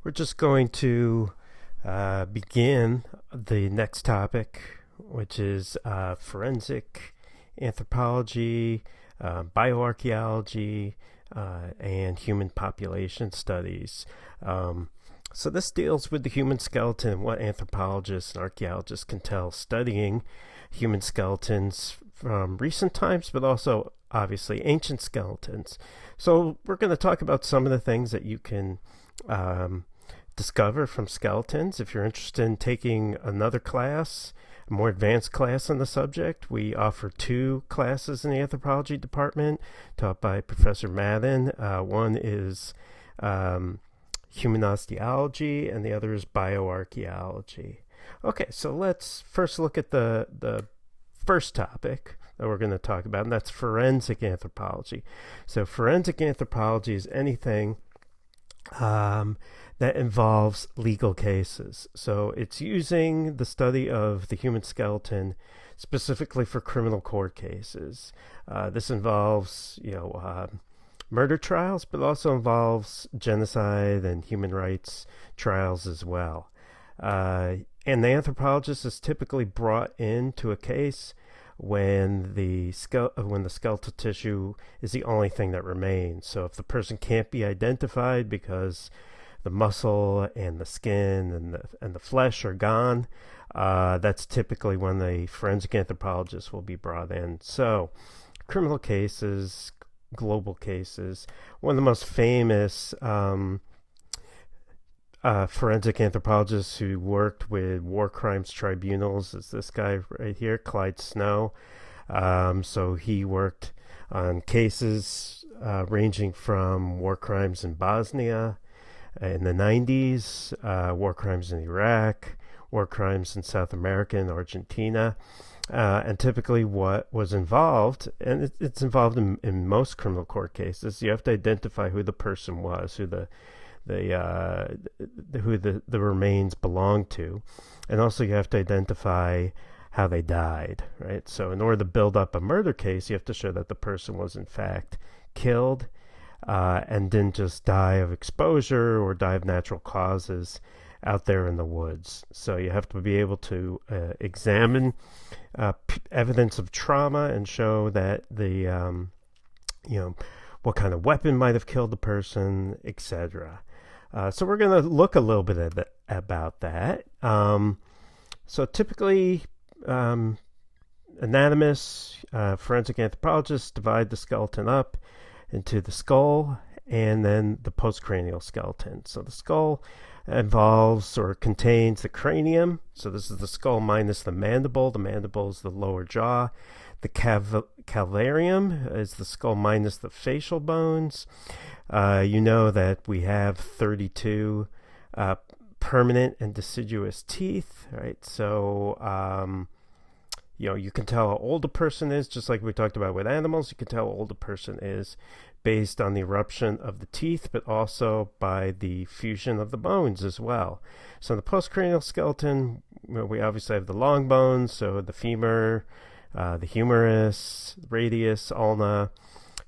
We're just going to begin the next topic, which is forensic anthropology, bioarchaeology, and human population studies. So this deals with the human skeleton and what anthropologists and archaeologists can tell studying human skeletons from recent times, but also obviously ancient skeletons. So we're going to talk about some of the things that you can discover from skeletons. If you're interested in taking another class, a more advanced class on the subject, we offer two classes in the anthropology department taught by Professor Madden. One is human osteology, and the other is bioarchaeology. Okay, so let's first look at the first topic that we're going to talk about, and that's forensic anthropology. So forensic anthropology is anything that involves legal cases. So it's using the study of the human skeleton specifically for criminal court cases. This involves, murder trials, but also involves genocide and human rights trials as well. And the anthropologist is typically brought into a case when the skeletal tissue is the only thing that remains. So if the person can't be identified because the muscle and the skin and the flesh are gone, that's typically when the forensic anthropologist will be brought in. So criminal cases, global cases. One of the most famous forensic anthropologists who worked with war crimes tribunals is this guy right here, Clyde Snow. So he worked on cases ranging from war crimes in Bosnia in the 90s, war crimes in Iraq, war crimes in South America and Argentina. And typically what was involved, and it's involved in most criminal court cases, you have to identify who the person was, who the remains belong to, and also you have to identify how they died, right? So in order to build up a murder case, you have to show that the person was in fact killed and didn't just die of exposure or die of natural causes out there in the woods. So you have to be able to examine evidence of trauma and show that what kind of weapon might have killed the person, etc. So we're going to look a little bit about that. So typically, anatomists, forensic anthropologists divide the skeleton up into the skull and then the postcranial skeleton. So the skull involves or contains the cranium. So this is the skull minus the mandible. The mandible is the lower jaw. The calvarium is the skull minus the facial bones. You know that we have 32 permanent and deciduous teeth, right? So, you can tell how old a person is, just like we talked about with animals. You can tell how old a person is based on the eruption of the teeth, but also by the fusion of the bones as well. So in the postcranial skeleton, we obviously have the long bones, so the femur, the humerus, radius, ulna.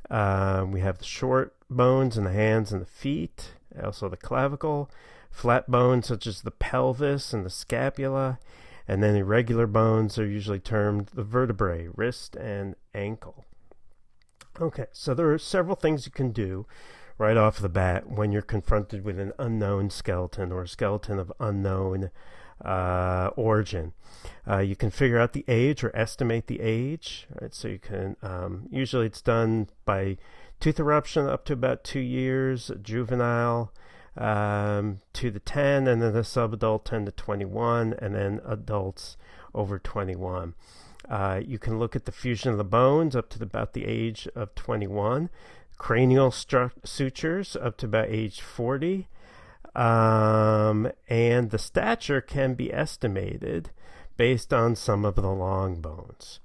We have the short bones in the hands and the feet, also the clavicle, flat bones such as the pelvis and the scapula, and then irregular bones are usually termed the vertebrae, wrist and ankle. Okay, so there are several things you can do right off the bat when you're confronted with an unknown skeleton or a skeleton of unknown origin. You can figure out the age or estimate the age, right? So you can, usually it's done by tooth eruption up to about 2 years, juvenile 2 to 10, and then the subadult 10 to 21, and then adults over 21. You can look at the fusion of the bones up to about the age of 21, cranial sutures up to about age 40, and the stature can be estimated based on some of the long bones.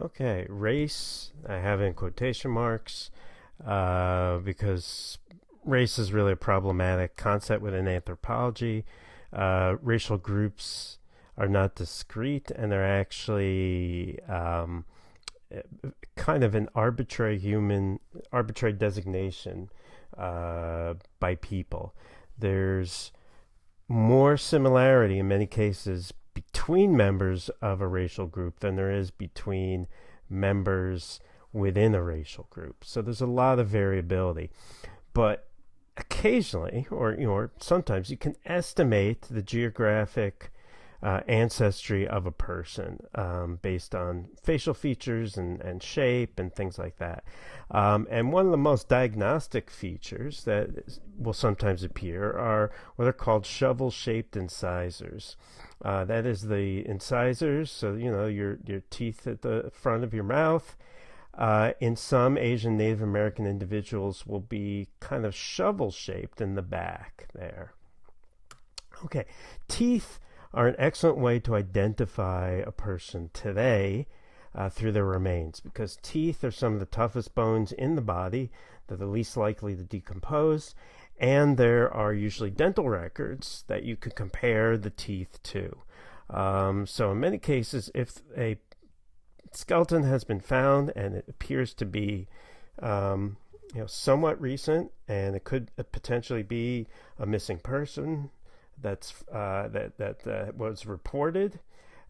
Okay, race, I have in quotation marks, because race is really a problematic concept within anthropology. Racial groups are not discrete, and they're actually kind of an arbitrary designation by people. There's more similarity in many cases between members of a racial group than there is between members within a racial group. So there's a lot of variability. But occasionally, or sometimes, you can estimate the geographic ancestry of a person based on facial features and shape and things like that. And one of the most diagnostic features that will sometimes appear are what are called shovel-shaped incisors. That is the incisors, so your teeth at the front of your mouth. In some Asian Native American individuals will be kind of shovel-shaped in the back there. Okay, teeth are an excellent way to identify a person today through their remains, because teeth are some of the toughest bones in the body. They're the least likely to decompose, and there are usually dental records that you could compare the teeth to. So in many cases, if a skeleton has been found and it appears to be somewhat recent, and it could potentially be a missing person that was reported,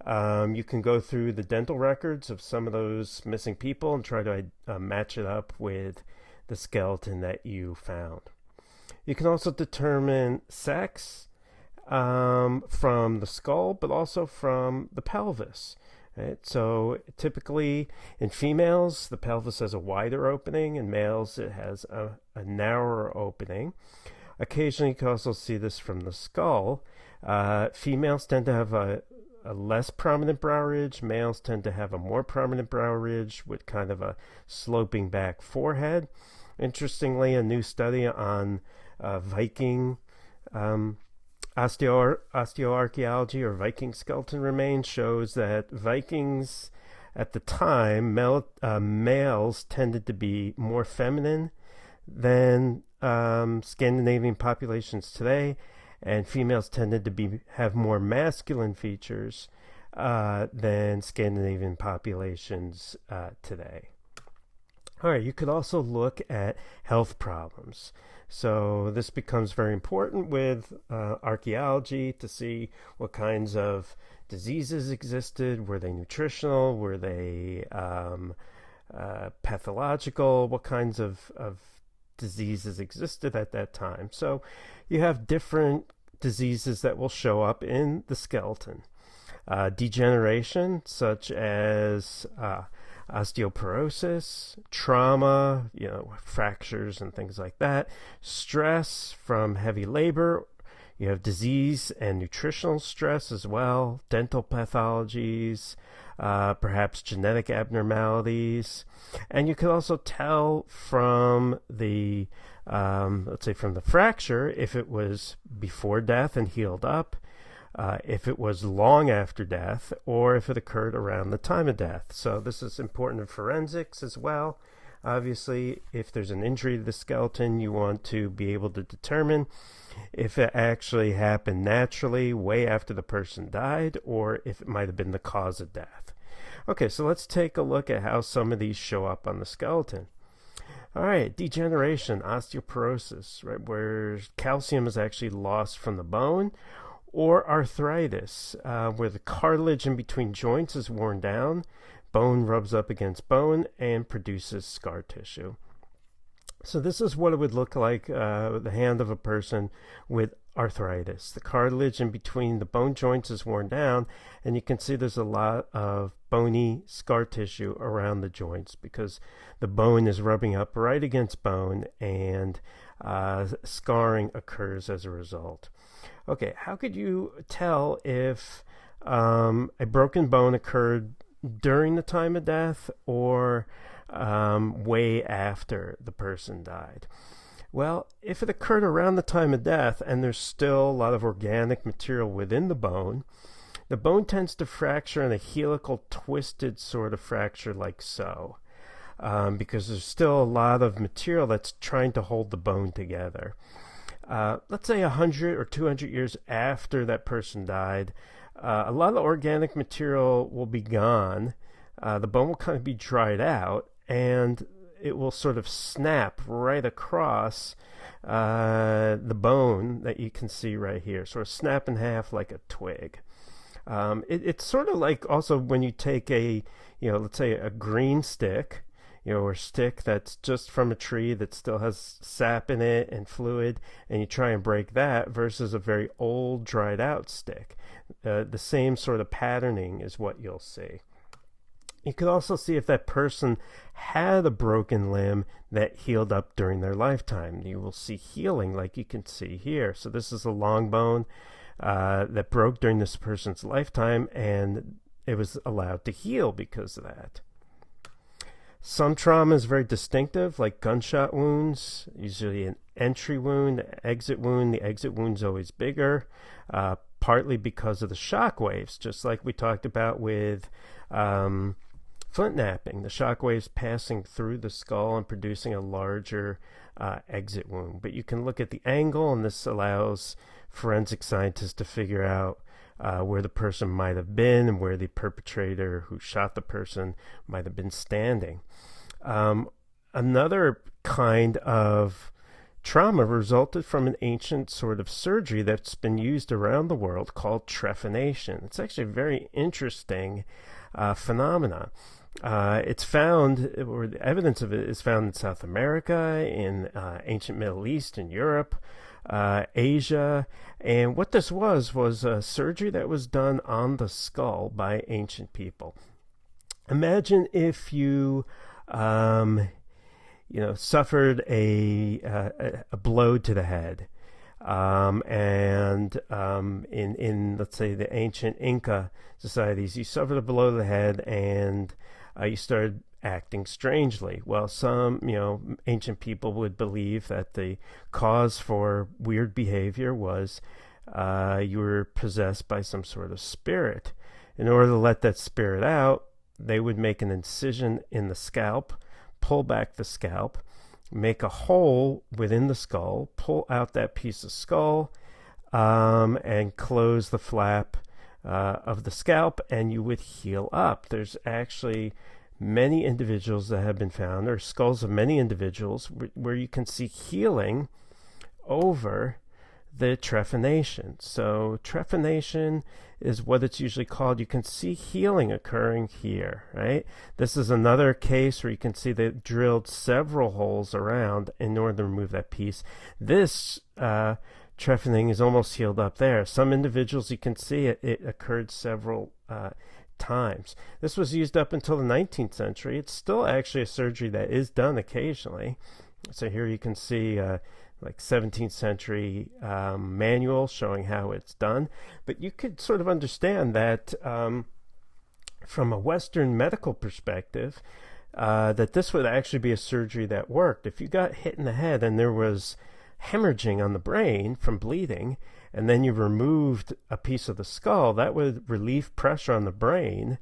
you can go through the dental records of some of those missing people and try to match it up with the skeleton that you found. You can also determine sex from the skull, but also from the pelvis. Right? So typically in females, the pelvis has a wider opening. In males, it has a narrower opening. Occasionally, you can also see this from the skull. Females tend to have a less prominent brow ridge. Males tend to have a more prominent brow ridge with kind of a sloping back forehead. Interestingly, a new study on Viking osteoarchaeology or Viking skeleton remains shows that Vikings at the time, males tended to be more feminine than Scandinavian populations today, and females tended to have more masculine features than Scandinavian populations today. All right, you could also look at health problems. So this becomes very important with archaeology to see what kinds of diseases existed. Were they nutritional? Were they pathological? What kinds of diseases existed at that time? So you have different diseases that will show up in the skeleton. Degeneration, such as osteoporosis, trauma, fractures and things like that, stress from heavy labor. You have disease and nutritional stress as well, dental pathologies, perhaps genetic abnormalities. And you can also tell from the, let's say from the fracture, if it was before death and healed up, if it was long after death, or if it occurred around the time of death. So this is important in forensics as well. Obviously, if there's an injury to the skeleton, you want to be able to determine if it actually happened naturally way after the person died, or if it might have been the cause of death. Okay, so let's take a look at how some of these show up on the skeleton. All right, degeneration, osteoporosis, right, where calcium is actually lost from the bone, or arthritis, where the cartilage in between joints is worn down, bone rubs up against bone and produces scar tissue. So this is what it would look like, the hand of a person with arthritis. The cartilage in between the bone joints is worn down, and you can see there's a lot of bony scar tissue around the joints because the bone is rubbing up right against bone, and scarring occurs as a result. Okay, how could you tell if a broken bone occurred during the time of death or way after the person died? Well, if it occurred around the time of death and there's still a lot of organic material within the bone tends to fracture in a helical twisted sort of fracture like so, because there's still a lot of material that's trying to hold the bone together. Let's say 100 or 200 years after that person died, a lot of organic material will be gone. The bone will kind of be dried out, and it will sort of snap right across the bone that you can see right here, sort of snap in half like a twig. It's sort of like also when you take a, let's say a green stick, or a stick that's just from a tree that still has sap in it and fluid, and you try and break that versus a very old, dried out stick. The same sort of patterning is what you'll see. You could also see if that person had a broken limb that healed up during their lifetime. You will see healing like you can see here. So this is a long bone that broke during this person's lifetime, and it was allowed to heal because of that. Some trauma is very distinctive, like gunshot wounds, usually an entry wound, exit wound. The exit wound's always bigger, partly because of the shock waves, just like we talked about with flint knapping. The shock waves passing through the skull and producing a larger exit wound. But you can look at the angle, and this allows forensic scientists to figure out where the person might have been and where the perpetrator who shot the person might have been standing. Another kind of trauma resulted from an ancient sort of surgery that's been used around the world called trephination. It's actually a very interesting phenomena. It's found, or the evidence of it is found in South America, in ancient Middle East, in Europe, Asia. And what this was a surgery that was done on the skull by ancient people. Imagine if you suffered a blow to the head, in let's say the ancient Inca societies, you suffered a blow to the head and you started acting strangely. Well, some ancient people would believe that the cause for weird behavior was you were possessed by some sort of spirit. In order to let that spirit out, they would make an incision in the scalp, pull back the scalp, make a hole within the skull, pull out that piece of skull, and close the flap of the scalp, and you would heal up. There's actually many individuals that have been found, or skulls of many individuals, where you can see healing over the trephination. So trephination is what it's usually called. You can see healing occurring here, right? This is another case where you can see they drilled several holes around in order to remove that piece. This trephining is almost healed up there. Some individuals, you can see it occurred several times. This was used up until the 19th century. It's still actually a surgery that is done occasionally. So here you can see like 17th century manual showing how it's done. But you could sort of understand that from a Western medical perspective, that this would actually be a surgery that worked. If you got hit in the head and there was hemorrhaging on the brain from bleeding, and then you removed a piece of the skull, that would relieve pressure on the brain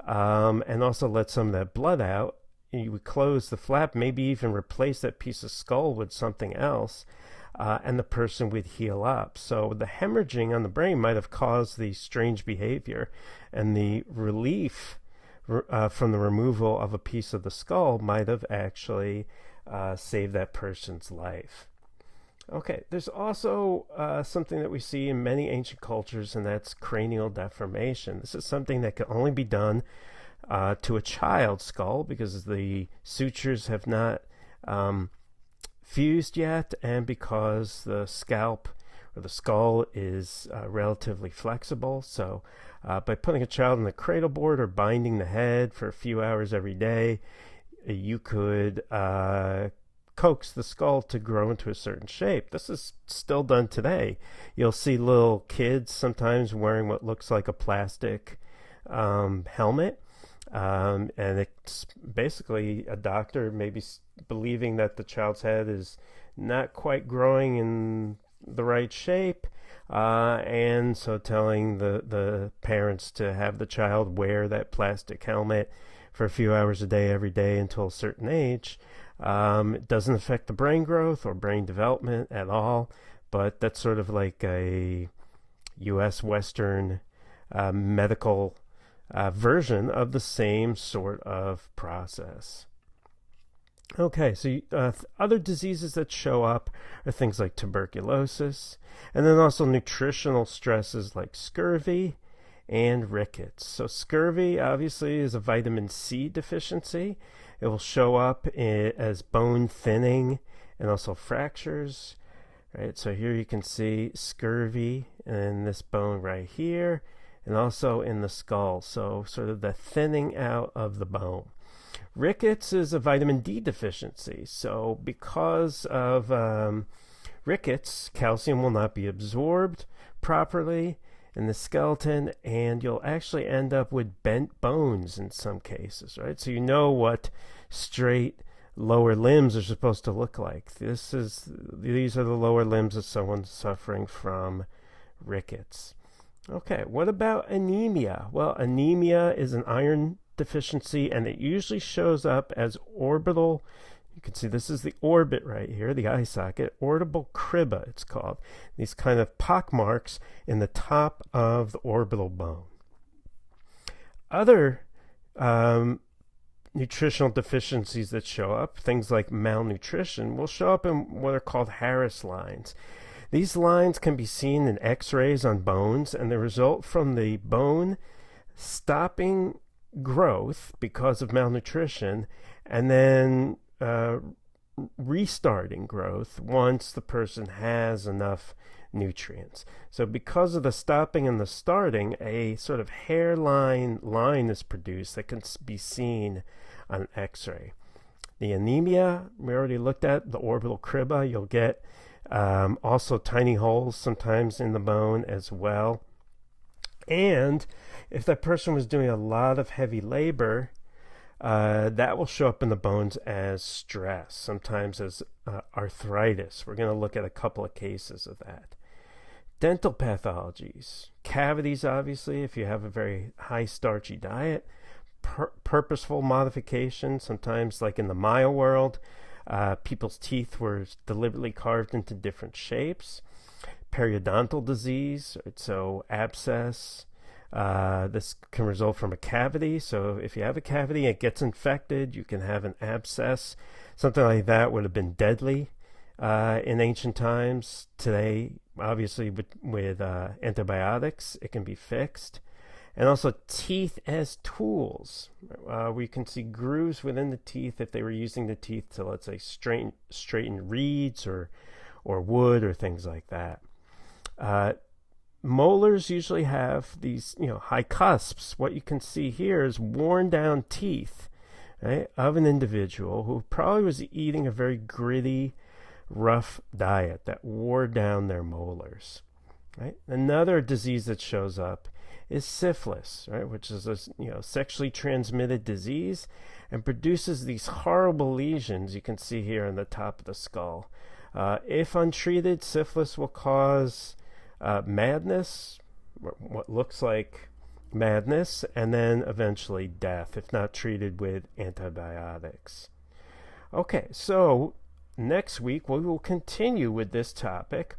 and also let some of that blood out. You would close the flap, maybe even replace that piece of skull with something else, and the person would heal up. So the hemorrhaging on the brain might have caused the strange behavior, and the relief from the removal of a piece of the skull might have actually saved that person's life. Okay, there's also something that we see in many ancient cultures, and that's cranial deformation. This is something that can only be done to a child's skull because the sutures have not fused yet, and because the scalp or the skull is relatively flexible. So by putting a child on the cradle board or binding the head for a few hours every day, you could coax the skull to grow into a certain shape. This is still done today. You'll see little kids sometimes wearing what looks like a plastic helmet. And it's basically a doctor maybe believing that the child's head is not quite growing in the right shape, and so telling the parents to have the child wear that plastic helmet for a few hours a day every day until a certain age. It doesn't affect the brain growth or brain development at all, but that's sort of like a U.S. Western medical version of the same sort of process. Okay, so other diseases that show up are things like tuberculosis, and then also nutritional stresses like scurvy and rickets. So scurvy obviously is a vitamin C deficiency. It will show up as bone thinning and also fractures. Right, so here you can see scurvy in this bone right here, and also in the skull. So sort of the thinning out of the bone. Rickets is a vitamin D deficiency. So because of rickets, calcium will not be absorbed properly in the skeleton, and you'll actually end up with bent bones in some cases, right? So you know what straight lower limbs are supposed to look like. These are the lower limbs of someone suffering from rickets. Okay, what about anemia? Well, anemia is an iron deficiency, and it usually shows up as orbital. You can see this is the orbit right here, the eye socket, orbital criba it's called. These kind of pock marks in the top of the orbital bone. Other nutritional deficiencies that show up, things like malnutrition, will show up in what are called Harris lines. These lines can be seen in x-rays on bones, and they result from the bone stopping growth because of malnutrition and then restarting growth once the person has enough nutrients. So because of the stopping and the starting, a sort of hairline line is produced that can be seen on an x-ray. The anemia, we already looked at, the orbital criba. You'll get also tiny holes sometimes in the bone as well. And if that person was doing a lot of heavy labor, that will show up in the bones as stress, sometimes as arthritis. We're going to look at a couple of cases of that. Dental pathologies, cavities, obviously, if you have a very high starchy diet, purposeful modification, sometimes like in the Maya world, people's teeth were deliberately carved into different shapes. Periodontal disease, so abscess. This can result from a cavity. So if you have a cavity, it gets infected, you can have an abscess. Something like that would have been deadly in ancient times. Today, obviously, with antibiotics, it can be fixed. And also teeth as tools. We can see grooves within the teeth if they were using the teeth to, let's say, straighten reeds or wood or things like that. Molars usually have these, high cusps. What you can see here is worn down teeth, right, of an individual who probably was eating a very gritty, rough diet that wore down their molars. Right? Another disease that shows up is syphilis, right, which is a sexually transmitted disease and produces these horrible lesions you can see here on the top of the skull. If untreated, syphilis will cause madness, what looks like madness, and then eventually death if not treated with antibiotics. Okay, so next week we will continue with this topic,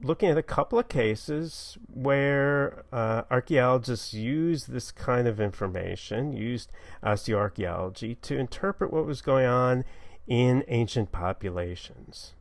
looking at a couple of cases where archaeologists used this kind of information, used osteoarchaeology to interpret what was going on in ancient populations.